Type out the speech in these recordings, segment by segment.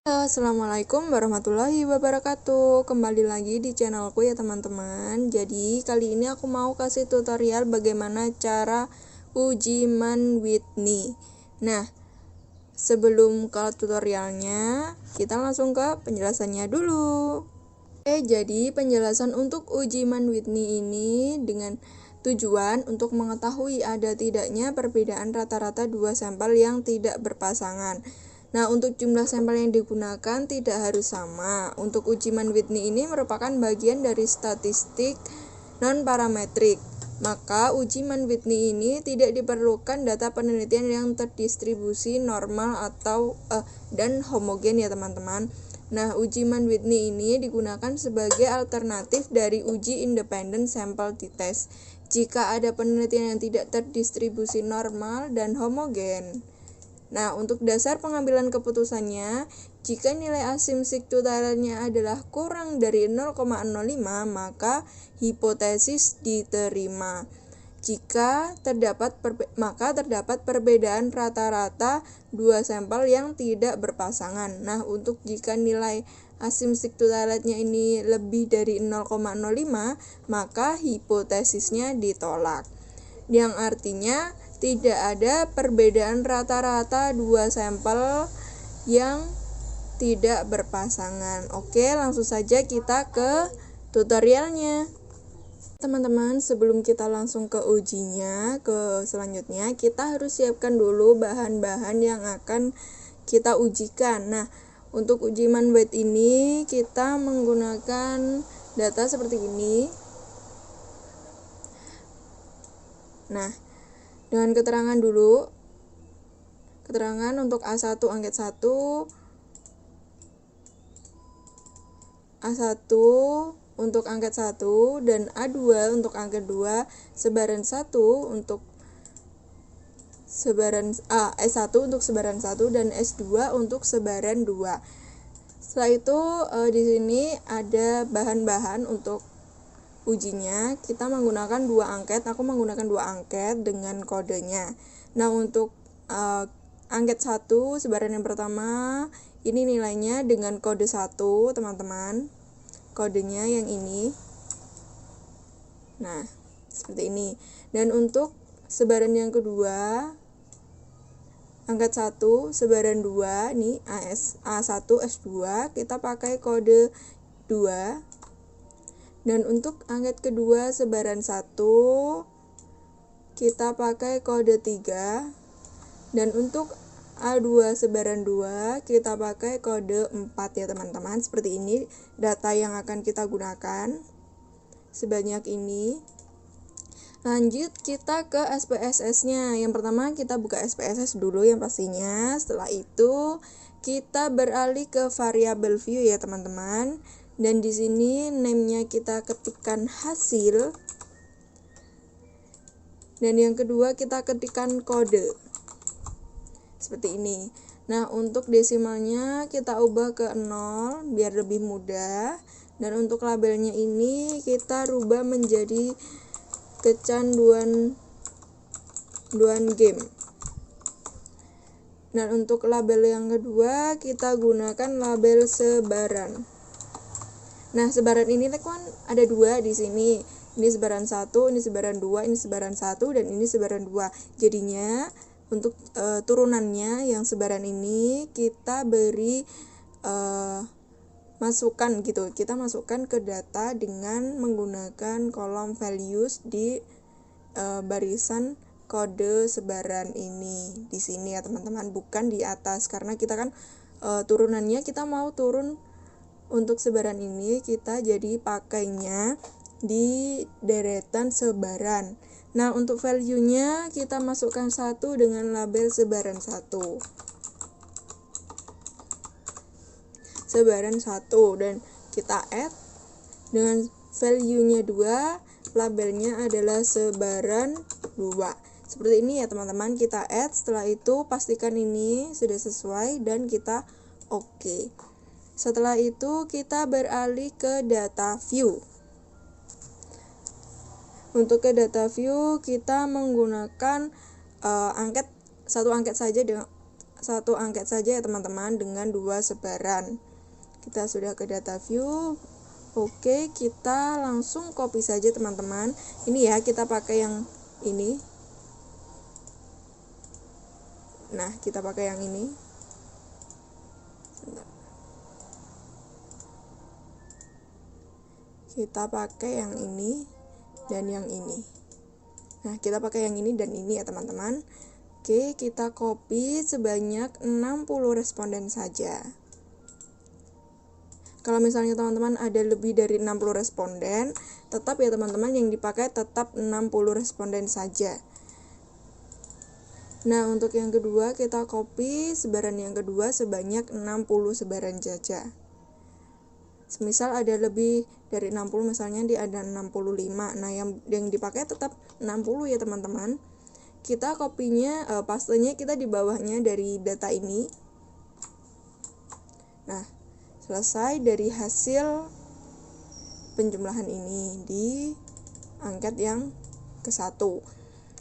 Assalamualaikum warahmatullahi wabarakatuh. Kembali lagi di channelku ya teman-teman. Jadi kali ini aku mau kasih tutorial bagaimana cara uji Mann-Whitney. Nah, sebelum ke tutorialnya, kita langsung ke penjelasannya dulu. Jadi penjelasan untuk uji Mann-Whitney ini dengan tujuan untuk mengetahui ada tidaknya perbedaan rata-rata dua sampel yang tidak berpasangan. Nah, untuk jumlah sampel yang digunakan tidak harus sama. Untuk uji Mann-Whitney ini merupakan bagian dari statistik non-parametrik. Maka uji Mann-Whitney ini tidak diperlukan data penelitian yang terdistribusi normal atau dan homogen ya teman-teman. Nah, uji Mann-Whitney ini digunakan sebagai alternatif dari uji independent sample t-test jika ada penelitian yang tidak terdistribusi normal dan homogen. Nah, untuk dasar pengambilan keputusannya, jika nilai asimsik totalnya adalah kurang dari 0,05, maka hipotesis diterima. Maka terdapat perbedaan rata-rata dua sampel yang tidak berpasangan. Nah, untuk jika nilai asimsik totalnya ini lebih dari 0,05, maka hipotesisnya ditolak. Yang artinya tidak ada perbedaan rata-rata dua sampel yang tidak berpasangan. Oke, langsung saja kita ke tutorialnya. Teman-teman, sebelum kita langsung ke ujinya, ke selanjutnya, kita harus siapkan dulu bahan-bahan yang akan kita ujikan. Nah, untuk uji Mann-Whitney ini kita menggunakan data seperti ini. Nah, dengan keterangan dulu, keterangan untuk A1 angket 1, A1 untuk angket 1, dan A2 untuk angket 2, sebaran 1 untuk sebaran S1 untuk sebaran 1 dan S2 untuk sebaran 2. Setelah itu di sini ada bahan-bahan untuk ujinya. Kita menggunakan dua angket. Aku menggunakan dua angket dengan kodenya. Nah, untuk angket 1 sebaran yang pertama ini nilainya dengan kode 1, teman-teman. Kodenya yang ini. Nah, seperti ini. Dan untuk sebaran yang kedua, angket 1 sebaran 2 nih, A1 S2, kita pakai kode 2. Dan untuk angket kedua sebaran 1 kita pakai kode 3. Dan untuk A2 sebaran 2 kita pakai kode 4 ya teman-teman. Seperti ini data yang akan kita gunakan sebanyak ini. Lanjut kita ke SPSS-nya. Yang pertama kita buka SPSS dulu yang pastinya. Setelah itu kita beralih ke variabel view ya teman-teman. Dan di sini name-nya kita ketikkan hasil. Dan yang kedua kita ketikkan kode. Seperti ini. Nah, untuk desimalnya kita ubah ke 0 biar lebih mudah. Dan untuk labelnya ini kita rubah menjadi kecanduan game. Dan untuk label yang kedua kita gunakan label sebaran. Nah, sebaran ini kan ada dua di sini. Ini sebaran 1, ini sebaran 2, ini sebaran 1, dan ini sebaran 2. Jadinya untuk turunannya yang sebaran ini kita beri masukan gitu. Kita masukkan ke data dengan menggunakan kolom values di barisan kode sebaran ini di sini ya teman-teman, bukan di atas, karena kita kan turunannya kita mau turun untuk sebaran ini, kita jadi pakainya di deretan sebaran. Nah, untuk value-nya kita masukkan 1 dengan label sebaran 1. Sebaran 1 dan kita add dengan value-nya 2, labelnya adalah sebaran 2. Seperti ini ya teman-teman, kita add. Setelah itu pastikan ini sudah sesuai dan kita oke. Setelah itu kita beralih ke data view. Untuk ke data view kita menggunakan satu angket saja ya teman-teman, dengan 2 sebaran. Kita sudah ke data view. Oke, kita langsung copy saja teman-teman. Ini ya, kita pakai yang ini. Nah, kita pakai yang ini. Kita pakai yang ini dan yang ini. Nah, kita pakai yang ini dan ini ya teman-teman. Oke, kita copy sebanyak 60 responden saja. Kalau misalnya teman-teman ada lebih dari 60 responden, tetap ya teman-teman, yang dipakai tetap 60 responden saja. Nah, untuk yang kedua kita copy sebaran yang kedua sebanyak 60 sebaran saja. Semisal ada lebih dari 60, misalnya dia ada 65. Nah, yang dipakai tetap 60 ya teman-teman. Kita kopinya, pastenya kita di bawahnya dari data ini. Nah, selesai dari hasil penjumlahan ini di angket yang ke-1.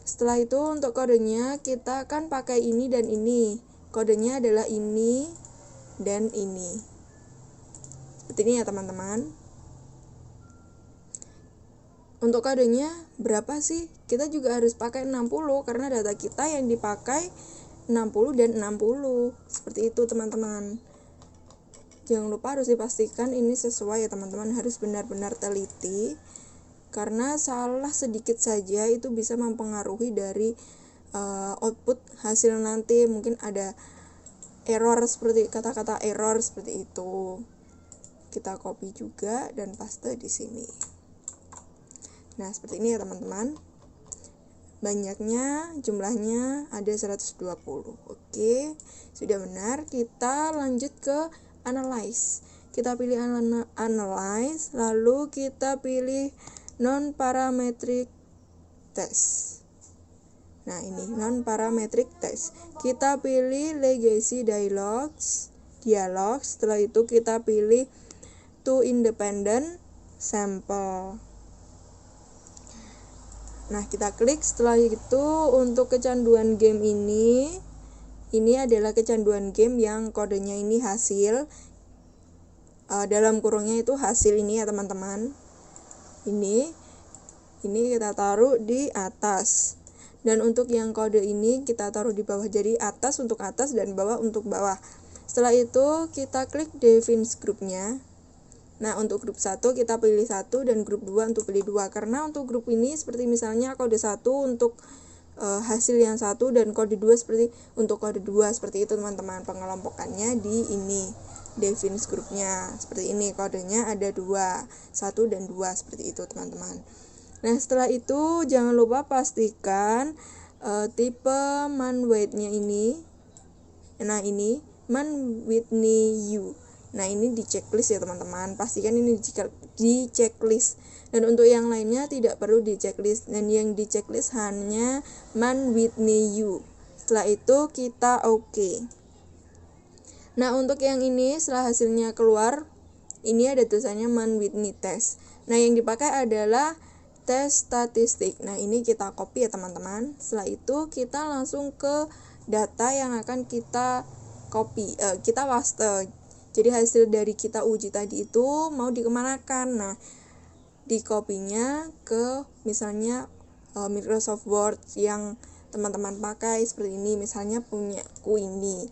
Setelah itu untuk kodenya kita akan pakai ini dan ini. Kodenya adalah ini dan ini. Seperti ini ya teman-teman. Untuk kodenya berapa sih? Kita juga harus pakai 60 karena data kita yang dipakai 60 dan 60. Seperti itu teman-teman. Jangan lupa harus dipastikan ini sesuai ya teman-teman, harus benar-benar teliti. Karena salah sedikit saja itu bisa mempengaruhi dari output hasil nanti. Mungkin ada error, seperti kata-kata error seperti itu. Kita copy juga dan paste di sini. Nah, seperti ini ya teman-teman. Banyaknya, jumlahnya ada 120. Oke, sudah benar. Kita lanjut ke analyze. Kita pilih analyze, lalu kita pilih non-parametric test. Nah, ini non-parametric test. Kita pilih legacy dialog. Setelah itu kita pilih to independent sample. Nah, kita klik. Setelah itu untuk kecanduan game ini adalah kecanduan game yang kodenya ini hasil, dalam kurungnya itu hasil ini ya teman-teman. Ini kita taruh di atas. Dan untuk yang kode ini kita taruh di bawah. Jadi atas untuk atas dan bawah untuk bawah. Setelah itu kita klik define grupnya. Nah, untuk grup 1 kita pilih 1 dan grup 2 untuk pilih 2. Karena untuk grup ini seperti misalnya kode 1 untuk hasil yang 1 dan kode 2 seperti untuk kode 2. Seperti itu teman-teman. Pengelompokannya di ini. Define grupnya. Seperti ini, kodenya ada 2. 1 dan 2 seperti itu teman-teman. Nah, setelah itu jangan lupa pastikan tipe man weight-nya ini. Nah, ini man Whitney U. Nah, ini di checklist ya teman-teman. Pastikan ini di checklist. Dan untuk yang lainnya tidak perlu di checklist. Dan yang di checklist hanya man Whitney U. Setelah itu kita oke. Nah, untuk yang ini setelah hasilnya keluar, ini ada tulisannya man Whitney test. Nah, yang dipakai adalah tes statistik. Nah, ini kita copy ya teman-teman. Setelah itu kita langsung ke data yang akan kita copy, kita paste. Jadi hasil dari kita uji tadi itu mau dikemanakan. Nah, di copy-nya ke misalnya Microsoft Word yang teman-teman pakai seperti ini, misalnya punya ku ini.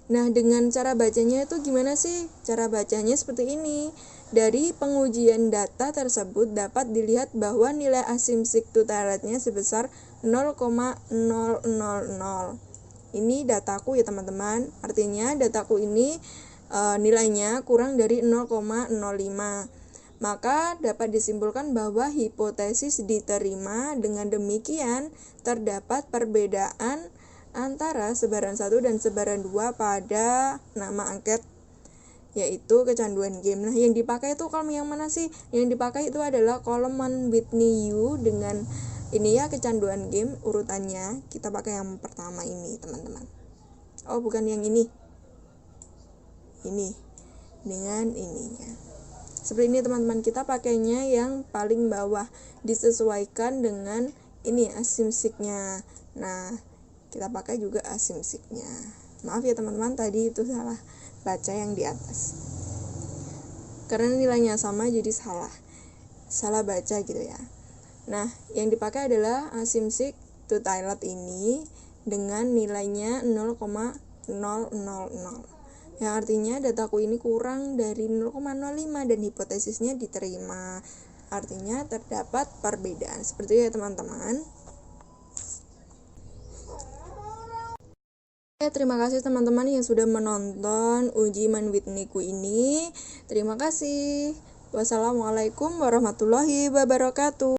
Nah, dengan cara bacanya itu gimana sih? Cara bacanya seperti ini. Dari pengujian data tersebut dapat dilihat bahwa nilai asymmetric totality-nya sebesar 0,000. Ini dataku ya teman-teman. Artinya dataku ini nilainya kurang dari 0,05. Maka dapat disimpulkan bahwa hipotesis diterima. Dengan demikian terdapat perbedaan antara sebaran 1 dan sebaran 2 pada nama angket, yaitu kecanduan game. Nah, yang dipakai itu kolom yang mana sih? Yang dipakai itu adalah kolom man Whitney U dengan ini ya, kecanduan game urutannya. Kita pakai yang pertama ini teman-teman. Oh, bukan yang ini. Ini dengan ininya. Seperti ini teman-teman, kita pakainya yang paling bawah, disesuaikan dengan ini asymmetric-nya. Nah, kita pakai juga asimsiknya. Maaf ya teman-teman, tadi itu salah baca yang di atas. Karena nilainya sama jadi salah baca gitu ya. Nah, yang dipakai adalah asimsik to Tailot ini dengan nilainya 0,000. Yang artinya dataku ini kurang dari 0,05 dan hipotesisnya diterima. Artinya terdapat perbedaan. Seperti itu ya teman-teman. Terima kasih teman-teman yang sudah menonton uji Mann-Whitney-ku ini. Terima kasih. Wassalamualaikum warahmatullahi wabarakatuh.